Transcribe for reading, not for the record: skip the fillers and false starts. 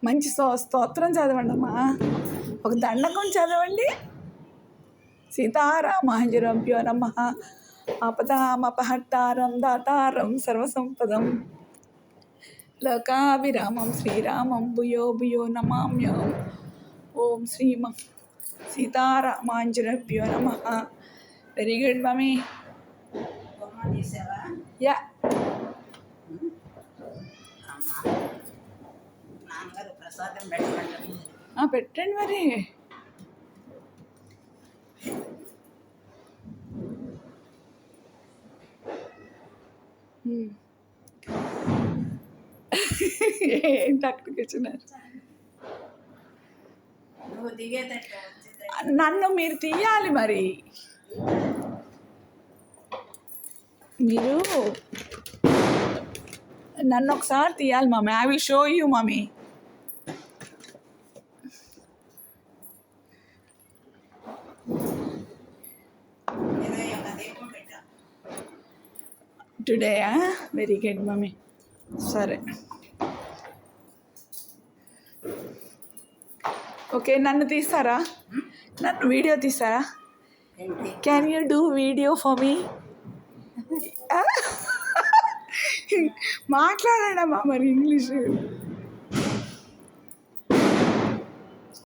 మంచి స్తోత్రం చదవండి అమ్మా. ఒక దండకం చదవండి. సీతారామాంజురభ్యో నమః. ఆపదామపహర్తారం దాతారం సర్వసంపదం లోకాభిరామం శ్రీరామం భూయో భూయో నమామ్యం. ఓం సీతారామాంజురభ్యో నమః. Very good mummy. యా పెట్టండి మరి. ఏంటి అక్కడికి వచ్చినారు? నన్ను మీరు తీయాలి మరి. మీరు నన్ను ఒకసారి తీయాలి mummy. I will show you mummy. టుడేయా? Very good mummy. సరే ఓకే. నన్ను తీస్తారా? నన్ను వీడియో తీస్తారా? Can you do video for me? మాట్లాడాడమ్మా మరి ఇంగ్లీషు.